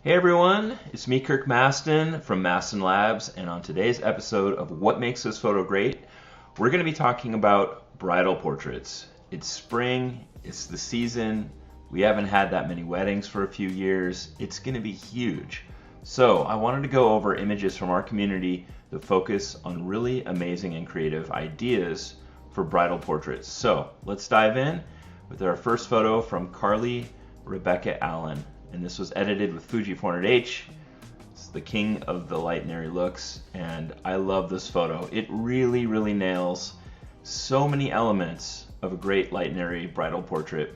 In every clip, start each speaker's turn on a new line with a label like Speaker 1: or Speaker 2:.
Speaker 1: Hey everyone, it's me, Kirk Mastin from Mastin Labs, and on today's episode of What Makes This Photo Great, we're going to be talking about bridal portraits. It's spring, it's the season, we haven't had that many weddings for a few years, it's going to be huge. So I wanted to go over images from our community that focus on really amazing and creative ideas for bridal portraits. So let's dive in with our first photo from Carly Rebecca Allen. And this was edited with Fuji 400H. It's the king of the light and airy looks, and I love this photo. It really, really nails so many elements of a great light and airy bridal portrait.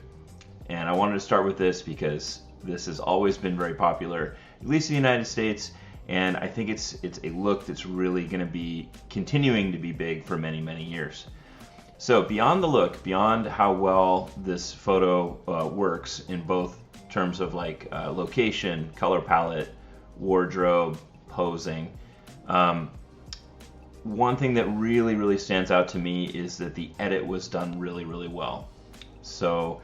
Speaker 1: And I wanted to start with this because this has always been very popular, at least in the United States, and I think it's a look that's really going to be continuing to be big for many, many years. So beyond the look, beyond how well this photo works in both terms of like location, color palette, wardrobe, posing. One thing that really stands out to me is that the edit was done really well. So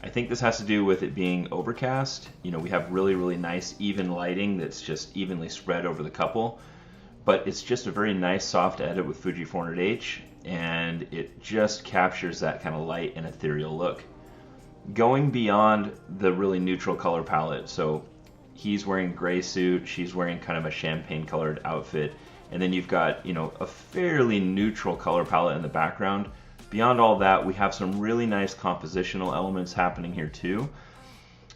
Speaker 1: I think this has to do with it being overcast. You know, we have really nice even lighting that's just evenly spread over the couple, but it's just a very nice soft edit with Fuji 400H, and it just captures that kind of light and ethereal look. Going beyond the really neutral color palette, so he's wearing a gray suit, she's wearing kind of a champagne colored outfit, and then you've got, you know, a fairly neutral color palette in the background. Beyond all that, we have some really nice compositional elements happening here too.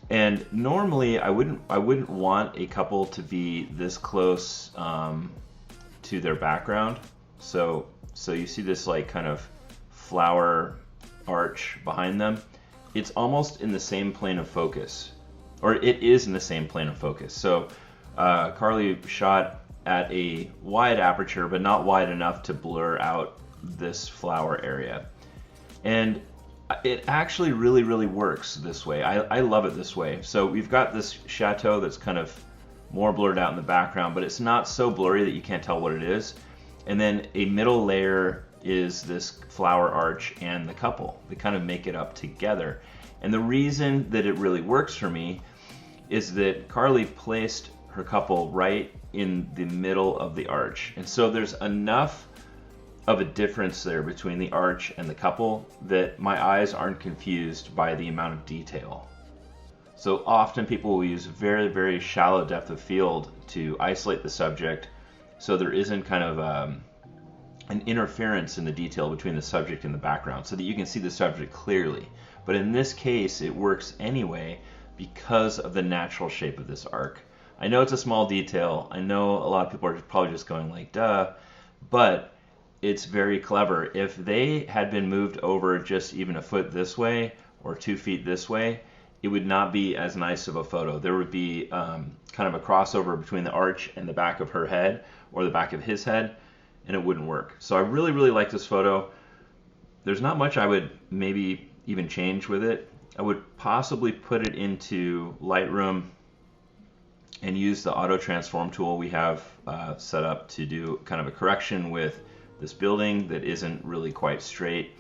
Speaker 1: And normally I wouldn't want a couple to be this close to their background. So you see this like kind of flower arch behind them. It's almost in the same plane of focus, or it is in the same plane of focus. So Carly shot at a wide aperture, but not wide enough to blur out this flower area. And it actually really works this way. I love it this way. So we've got this chateau that's kind of more blurred out in the background, but it's not so blurry that you can't tell what it is. And then a middle layer is this flower arch and the couple. They kind of make it up together. And the reason that it really works for me is that Carly placed her couple right in the middle of the arch. And so there's enough of a difference there between the arch and the couple that my eyes aren't confused by the amount of detail. So often people will use very shallow depth of field to isolate the subject, so there isn't kind of an interference in the detail between the subject and the background, so that you can see the subject clearly. But in this case, it works anyway because of the natural shape of this arc. I know it's a small detail. I know a lot of people are probably just going like, duh, but it's very clever. If they had been moved over just even a foot this way or 2 feet this way, it would not be as nice of a photo. There would be kind of a crossover between the arch and the back of her head or the back of his head, and it wouldn't work. So I really like this photo. There's not much I would maybe even change with it. I would possibly put it into Lightroom and use the auto transform tool we have set up to do kind of a correction with this building that isn't really quite straight,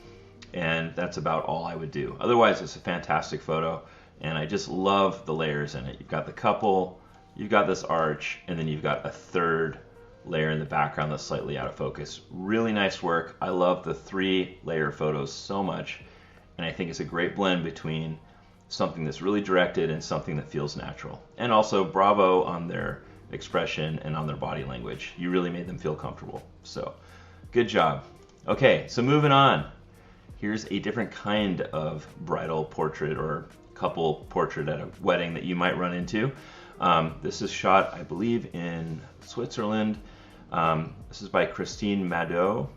Speaker 1: and that's about all I would do. Otherwise, it's a fantastic photo, and I just love the layers in it. You've got the couple, you've got this arch, and then you've got a third layer in the background that's slightly out of focus. Really nice work. I love the 3-layer photos so much, and I think it's a great blend between something that's really directed and something that feels natural. And also bravo on their expression and on their body language. You really made them feel comfortable. So good job. Okay, so moving on. Here's a different kind of bridal portrait or couple portrait at a wedding that you might run into. This is shot, I believe, in Switzerland. This is by Christine Mado,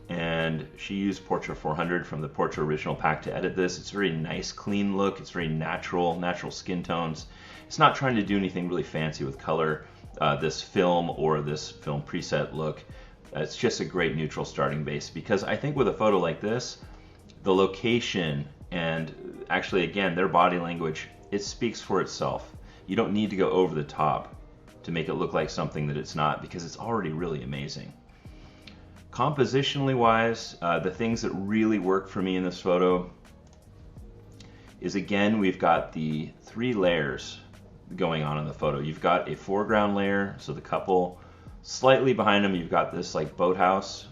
Speaker 1: and she used Portrait 400 from the Portrait Original Pack to edit this. It's a very nice, clean look. It's very natural skin tones. It's not trying to do anything really fancy with color, this film or this film preset look. It's just a great neutral starting base, because I think with a photo like this, the location and actually, again, their body language, it speaks for itself. You don't need to go over the top to make it look like something that it's not, because it's already really amazing. Compositionally wise, the things that really work for me in this photo is, again, we've got the 3 layers going on in the photo. You've got a foreground layer, so the couple. Slightly behind them, you've got this like boathouse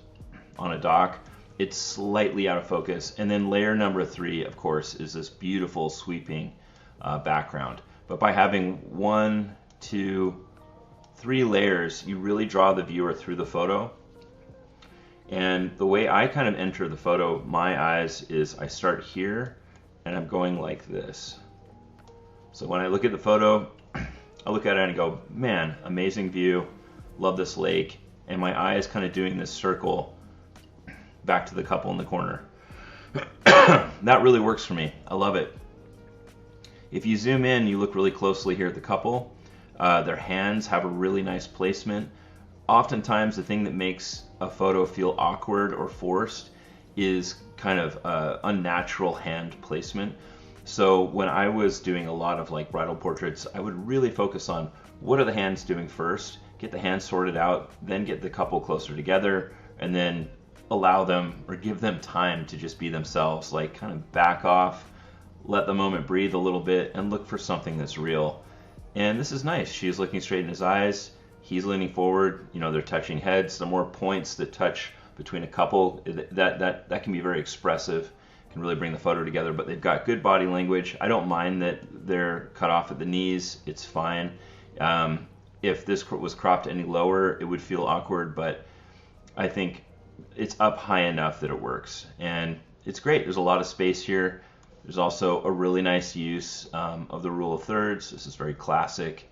Speaker 1: on a dock. It's slightly out of focus. And then layer number 3, of course, is this beautiful sweeping background. But by having 1, 2, 3 layers, you really draw the viewer through the photo. And the way I kind of enter the photo, my eyes, is I start here and I'm going like this. So when I look at the photo, I look at it and I go, man, amazing view, love this lake, and my eye is kind of doing this circle back to the couple in the corner. That really works for me. I love it. If you zoom in, you look really closely here at the couple. Their hands have a really nice placement. Oftentimes, the thing that makes a photo feel awkward or forced is kind of unnatural hand placement. So when I was doing a lot of like bridal portraits, I would really focus on what are the hands doing first, get the hands sorted out, then get the couple closer together, and then allow them or give them time to just be themselves, like kind of back off, let the moment breathe a little bit, and look for something that's real. And this is nice. She's looking straight in his eyes. He's leaning forward. You know, they're touching heads. The more points that touch between a couple, that can be very expressive, can really bring the photo together. But they've got good body language. I don't mind that they're cut off at the knees. It's fine. If this was cropped any lower, it would feel awkward, but I think it's up high enough that it works. And it's great. There's a lot of space here. There's also a really nice use of the rule of thirds. This is very classic,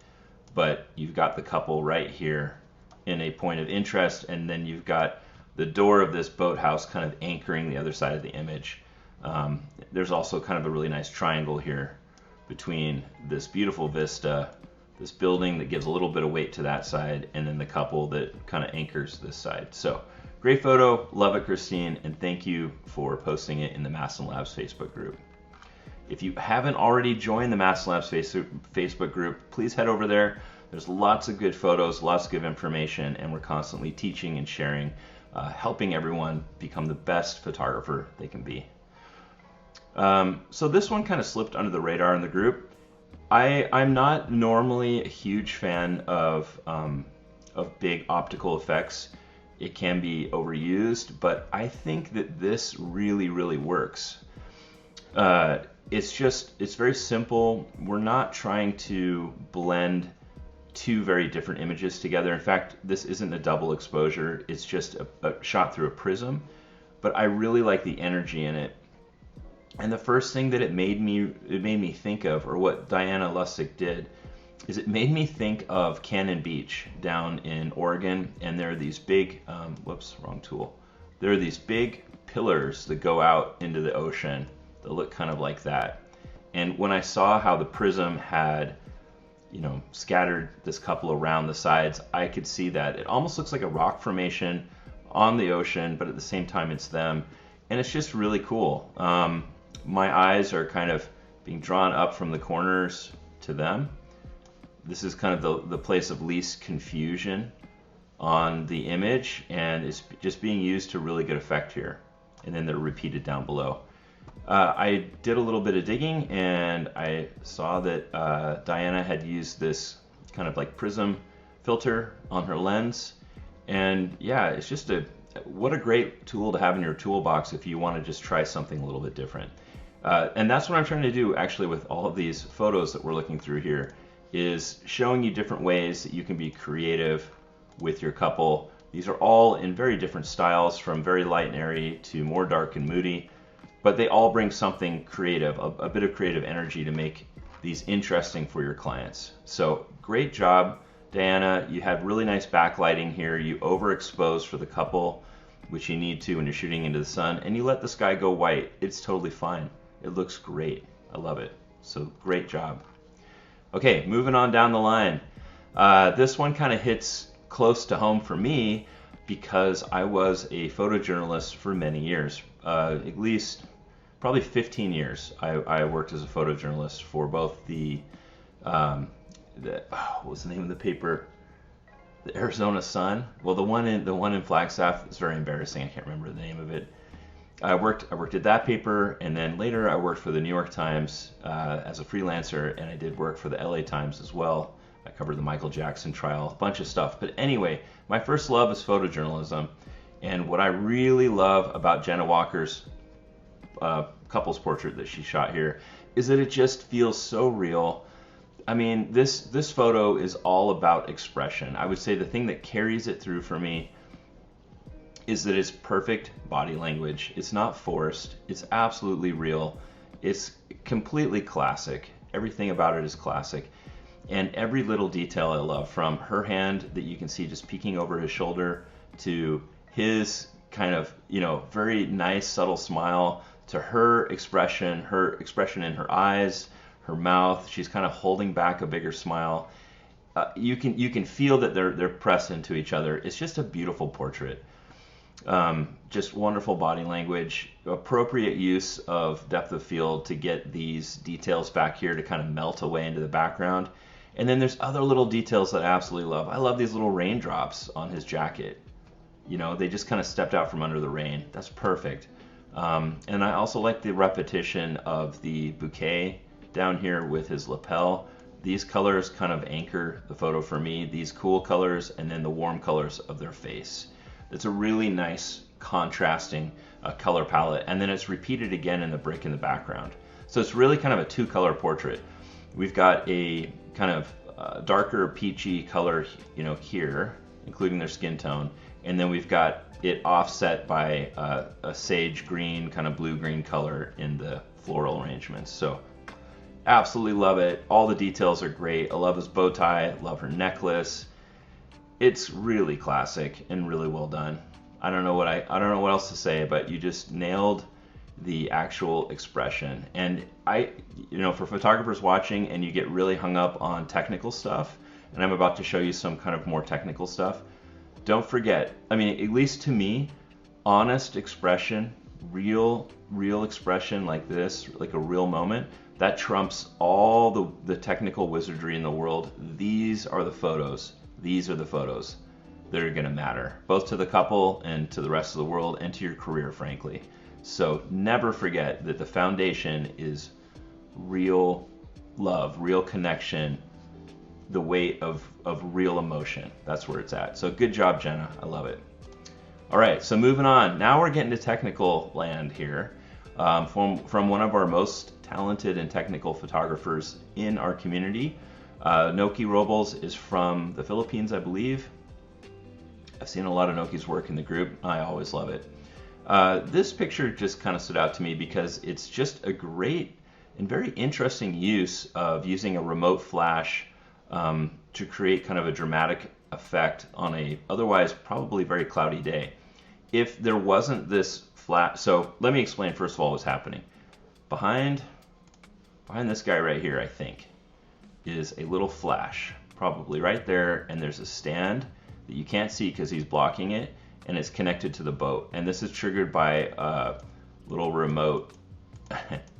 Speaker 1: but you've got the couple right here in a point of interest, and then you've got the door of this boathouse kind of anchoring the other side of the image. There's also kind of a really nice triangle here between this beautiful vista, this building that gives a little bit of weight to that side, and then the couple that kind of anchors this side. So great photo, love it, Christine, and thank you for posting it in the Mastin Labs Facebook group. If you haven't already joined the Mastin Labs Facebook group, please head over there. There's lots of good photos, lots of good information, and we're constantly teaching and sharing, helping everyone become the best photographer they can be. So this one kind of slipped under the radar in the group. I'm not normally a huge fan of big optical effects. It can be overused, but I think that this really, really works. It's very simple. We're not trying to blend two very different images together. In fact, this isn't a double exposure. It's just a shot through a prism, but I really like the energy in it. And the first thing that it made me think of, or what Diana Lustig did, is it made me think of Cannon Beach down in Oregon, and there are these big, whoops, wrong tool. There are these big pillars that go out into the ocean that look kind of like that. And when I saw how the prism had, scattered this couple around the sides, I could see that. It almost looks like a rock formation on the ocean, but at the same time it's them. And it's just really cool. My eyes are kind of being drawn up from the corners to them. This is kind of the place of least confusion on the image, and it's just being used to really good effect here. And then they're repeated down below. I did a little bit of digging, and I saw that Diana had used this kind of like prism filter on her lens. And yeah, it's just what a great tool to have in your toolbox if you want to just try something a little bit different. And that's what I'm trying to do actually with all of these photos that we're looking through here, is showing you different ways that you can be creative with your couple. These are all in very different styles, from very light and airy to more dark and moody, but they all bring something creative, a bit of creative energy to make these interesting for your clients. So great job, Diana. You had really nice backlighting here. You overexposed for the couple, which you need to when you're shooting into the sun, and you let the sky go white. It's totally fine. It looks great. I love it. So great job. Okay, moving on down the line. This one kind of hits close to home for me because I was a photojournalist for many years, at least probably 15 years. I worked as a photojournalist for both what was the name of the paper? The Arizona Sun. Well, the one in Flagstaff is very embarrassing. I can't remember the name of it. I worked at that paper, and then later I worked for the New York Times as a freelancer, and I did work for the LA Times as well. I covered the Michael Jackson trial, a bunch of stuff. But anyway, my first love is photojournalism, and what I really love about Jenna Walker's couples portrait that she shot here is that it just feels so real. I mean, this photo is all about expression. I would say the thing that carries it through for me is that it's perfect body language. It's not forced. It's absolutely real. It's completely classic. Everything about it is classic. And every little detail I love, from her hand that you can see just peeking over his shoulder to his kind of, very nice, subtle smile, to her expression in her eyes, her mouth. She's kind of holding back a bigger smile. You can feel that they're pressed into each other. It's just a beautiful portrait. Just wonderful body language, appropriate use of depth of field to get these details back here to kind of melt away into the background. And then there's other little details that I absolutely love. I love these little raindrops on his jacket. They just kind of stepped out from under the rain. That's perfect. And I also like the repetition of the bouquet down here with his lapel. These colors kind of anchor the photo for me. These cool colors and then the warm colors of their face. It's a really nice contrasting color palette, and then it's repeated again in the brick in the background. So it's really kind of a two-color portrait. We've got a kind of darker peachy color, here, including their skin tone, and then we've got it offset by a sage green, kind of blue-green color in the floral arrangements. So absolutely love it. All the details are great. I love his bow tie. Love her necklace. It's really classic and really well done. I don't know what else to say, but you just nailed the actual expression. And for photographers watching and you get really hung up on technical stuff, and I'm about to show you some kind of more technical stuff, don't forget, at least to me, honest expression, real expression like this, like a real moment, that trumps all the technical wizardry in the world. These are the photos. These are the photos that are going to matter, both to the couple and to the rest of the world and to your career, frankly. So never forget that the foundation is real love, real connection, the weight of real emotion. That's where it's at. So good job, Jenna. I love it. All right, so moving on. Now we're getting to technical land here. From one of our most talented and technical photographers in our community. Noki Robles is from the Philippines, I believe. I've seen a lot of Noki's work in the group. I always love it. This picture just kind of stood out to me because it's just a great and very interesting use of using a remote flash to create kind of a dramatic effect on a otherwise probably very cloudy day. If there wasn't this flash, so let me explain first of all what's happening. Behind this guy right here, I think, is a little flash, probably right there, and there's a stand that you can't see because he's blocking it, and it's connected to the boat. And this is triggered by a little remote.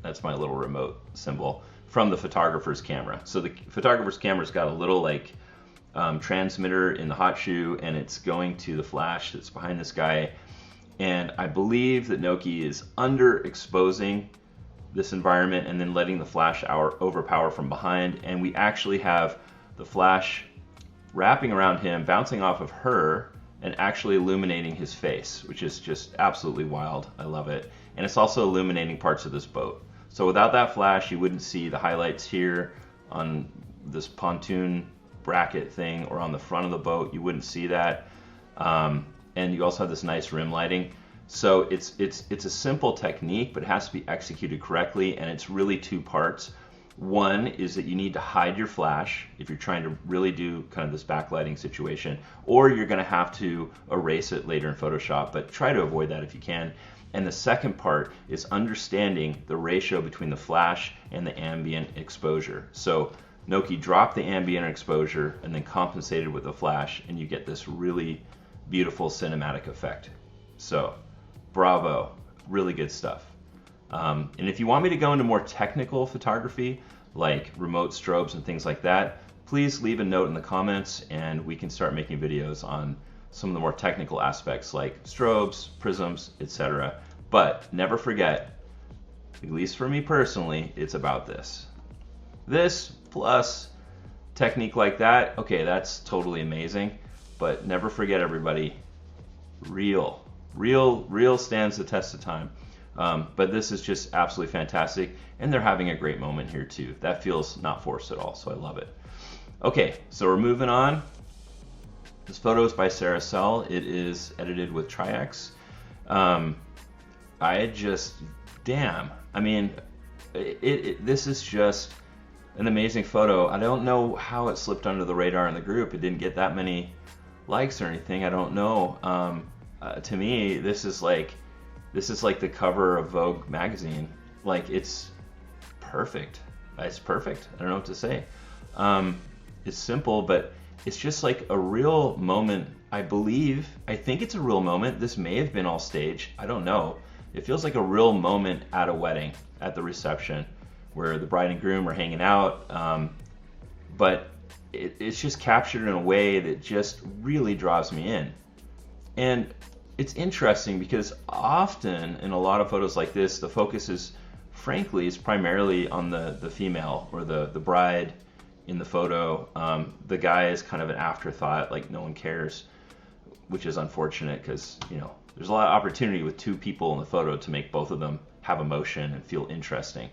Speaker 1: That's my little remote symbol from the photographer's camera. So the photographer's camera's got a little transmitter in the hot shoe, and it's going to the flash that's behind this guy. And I believe that Noki is underexposing this environment and then letting the flash overpower from behind, and we actually have the flash wrapping around him, bouncing off of her, and actually illuminating his face, which is just absolutely wild. I love it. And it's also illuminating parts of this boat. So without that flash, you wouldn't see the highlights here on this pontoon bracket thing or on the front of the boat. You wouldn't see that. And you also have this nice rim lighting. So it's a simple technique, but it has to be executed correctly, and it's really two parts. One is that you need to hide your flash if you're trying to really do kind of this backlighting situation, or you're going to have to erase it later in Photoshop, but try to avoid that if you can. And the second part is understanding the ratio between the flash and the ambient exposure. So Noki dropped the ambient exposure and then compensated with the flash, and you get this really beautiful cinematic effect. So bravo, really good stuff. And if you want me to go into more technical photography, like remote strobes and things like that, please leave a note in the comments and we can start making videos on some of the more technical aspects like strobes, prisms, etc. But never forget, at least for me personally, it's about this. This plus technique like that, okay, that's totally amazing. But never forget, everybody, real stands the test of time. But this is just absolutely fantastic, and they're having a great moment here too. That feels not forced at all, so I love it. Okay, so we're moving on. This photo is by Sarah Sell. It is edited with Tri-X. I just, damn, I mean, this is just an amazing photo. I don't know how it slipped under the radar in the group. It didn't get that many likes or anything. I don't know. To me, this is like the cover of Vogue magazine. Like, it's perfect. It's perfect. I don't know what to say. It's simple, but it's just like a real moment. I think it's a real moment. This may have been all staged. I don't know. It feels like a real moment at a wedding, at the reception, where the bride and groom are hanging out. But it's just captured in a way that just really draws me in. And it's interesting because often in a lot of photos like this, the focus is primarily on the female or the bride in the photo. The guy is kind of an afterthought, like no one cares, which is unfortunate because, you know, there's a lot of opportunity with two people in the photo to make both of them have emotion and feel interesting.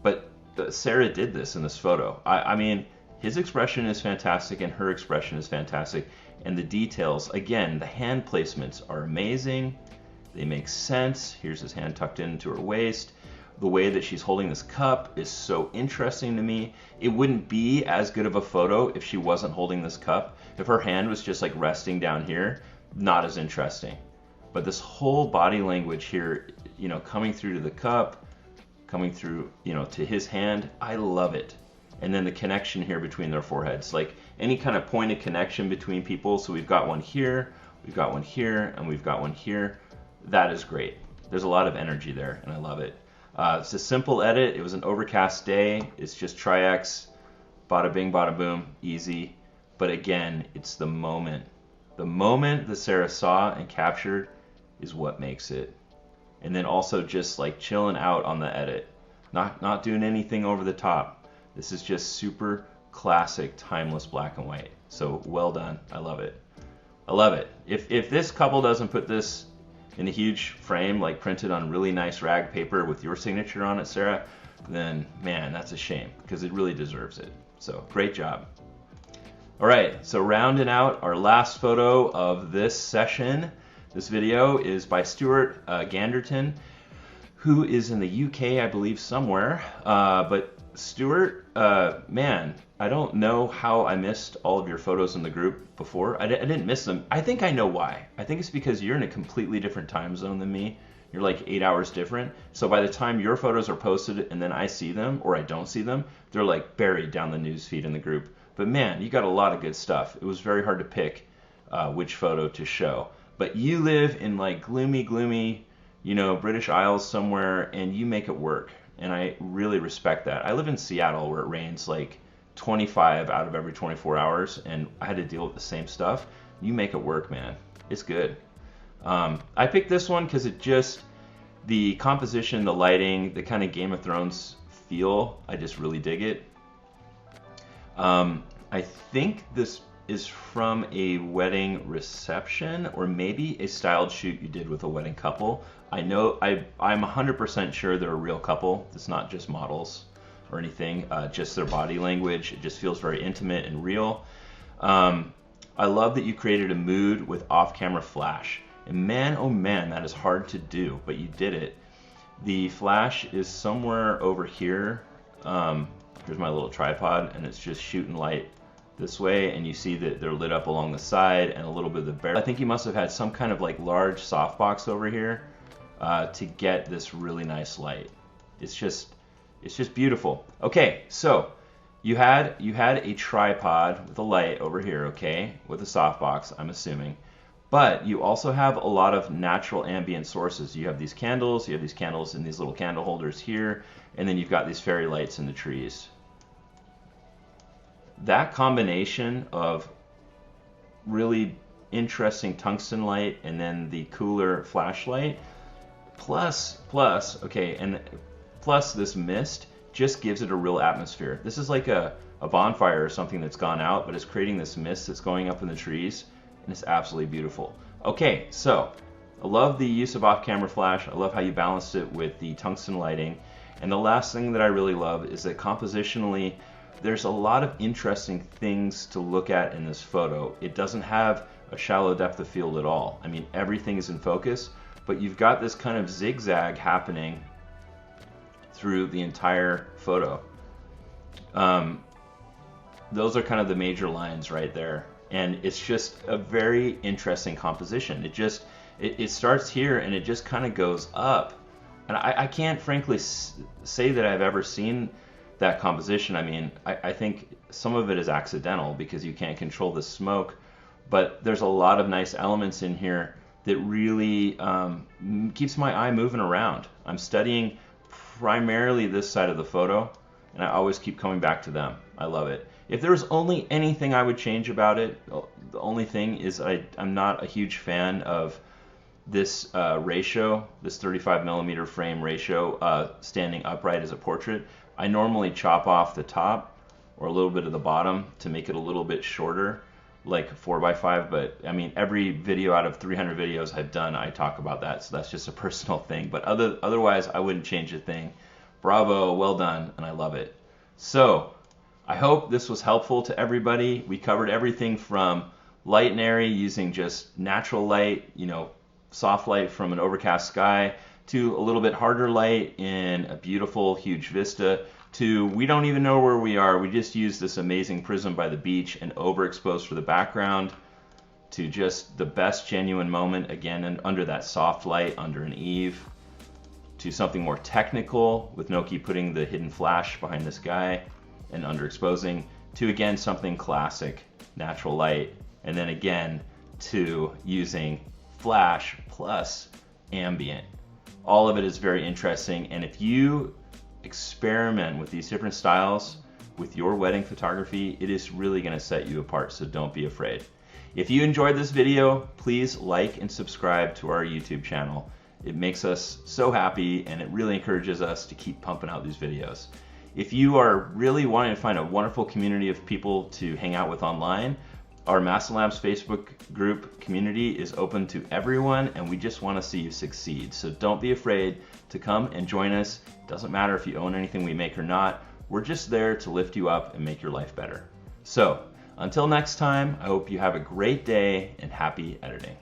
Speaker 1: But Sarah did this in this photo. I mean, his expression is fantastic and her expression is fantastic. And the details, again, the hand placements are amazing. They make sense. Here's his hand tucked into her waist. The way that she's holding this cup is so interesting to me. It wouldn't be as good of a photo if she wasn't holding this cup. If her hand was just like resting down here, not as interesting. But this whole body language here, you know, coming through to the cup, coming through, you know, to his hand, I love it. And then the connection here between their foreheads, like any kind of pointed connection between people. So we've got one here, we've got one here, and we've got one here. That is great. There's a lot of energy there, and I love it. It's a simple edit. It was an overcast day. It's just Tri-X, bada bing, bada boom, easy. But again, it's the moment. The moment that Sarah saw and captured is what makes it. And then also just like chilling out on the edit, not doing anything over the top. This is just super classic, timeless black and white. So well done. I love it. I love it. If this couple doesn't put this in a huge frame, like printed on really nice rag paper with your signature on it, Sarah, then man, that's a shame because it really deserves it. So great job. All right, so rounding out our last photo of this session. This video is by Stuart Ganderton, who is in the UK, I believe, somewhere. But Stuart, man, I don't know how I missed all of your photos in the group before. I didn't miss them. I think I know why. I think it's because you're in a completely different time zone than me. You're like 8 hours different. So by the time your photos are posted and then I see them or I don't see them, they're like buried down the news feed in the group. But man, you got a lot of good stuff. It was very hard to pick which photo to show. But you live in like gloomy, you know, British Isles somewhere, and you make it work. And I really respect that. I live in Seattle where it rains like 25 out of every 24 hours, and I had to deal with the same stuff. You make it work, man. It's good. I picked this one because it just, the composition, the lighting, the kind of Game of Thrones feel, I just really dig it. I think this is from a wedding reception or maybe a styled shoot you did with a wedding couple. I know I'm 100% sure they're a real couple. It's not just models or anything, just their body language. It just feels very intimate and real. I love that you created a mood with off-camera flash. And man, oh man, that is hard to do, but you did it. The flash is somewhere over here. Here's my little tripod, and it's just shooting light this way, and you see that they're lit up along the side and a little bit of the barrel. I think you must have had some kind of like large softbox over here to get this really nice light. It's just beautiful. Okay, so you had a tripod with a light over here, okay, with a softbox, I'm assuming. But you also have a lot of natural ambient sources. You have these candles in these little candle holders here, and then you've got these fairy lights in the trees. That combination of really interesting tungsten light and then the cooler flashlight Okay, and plus this mist just gives it a real atmosphere. This is like a bonfire or something that's gone out, but it's creating this mist that's going up in the trees, and it's absolutely beautiful. Okay, so I love the use of off-camera flash. I love how you balanced it with the tungsten lighting. And the last thing that I really love is that compositionally, there's a lot of interesting things to look at in this photo. It doesn't have a shallow depth of field at all. I mean, everything is in focus, but you've got this kind of zigzag happening through the entire photo. Those are kind of the major lines right there. And it's just a very interesting composition. It starts here and it just kind of goes up. And I can't frankly say that I've ever seen that composition. I mean, I think some of it is accidental because you can't control the smoke, but there's a lot of nice elements in here that really keeps my eye moving around. I'm studying primarily this side of the photo, and I always keep coming back to them. I love it. If there was only anything I would change about it, the only thing is I'm not a huge fan of this ratio, this 35mm frame ratio, standing upright as a portrait. I normally chop off the top or a little bit of the bottom to make it a little bit shorter, like 4x5, but I mean, every video out of 300 videos I've done, I talk about that, so that's just a personal thing. But otherwise, I wouldn't change a thing. Bravo, well done, and I love it. So, I hope this was helpful to everybody. We covered everything from light and airy using just natural light, soft light from an overcast sky, to a little bit harder light in a beautiful, huge vista, to we don't even know where we are. We just use this amazing prism by the beach and overexposed for the background, to just the best genuine moment, again, and under that soft light, under an eave, to something more technical with Noki putting the hidden flash behind this guy and underexposing, to again something classic, natural light, and then again to using flash plus ambient. All of it is very interesting, and if you experiment with these different styles with your wedding photography, it is really going to set you apart, so don't be afraid. If you enjoyed this video, please like and subscribe to our YouTube channel. It makes us so happy, and it really encourages us to keep pumping out these videos. If you are really wanting to find a wonderful community of people to hang out with online, our Mastin Labs Facebook group community is open to everyone, and we just want to see you succeed. So don't be afraid to come and join us. It doesn't matter if you own anything we make or not. We're just there to lift you up and make your life better. So until next time, I hope you have a great day and happy editing.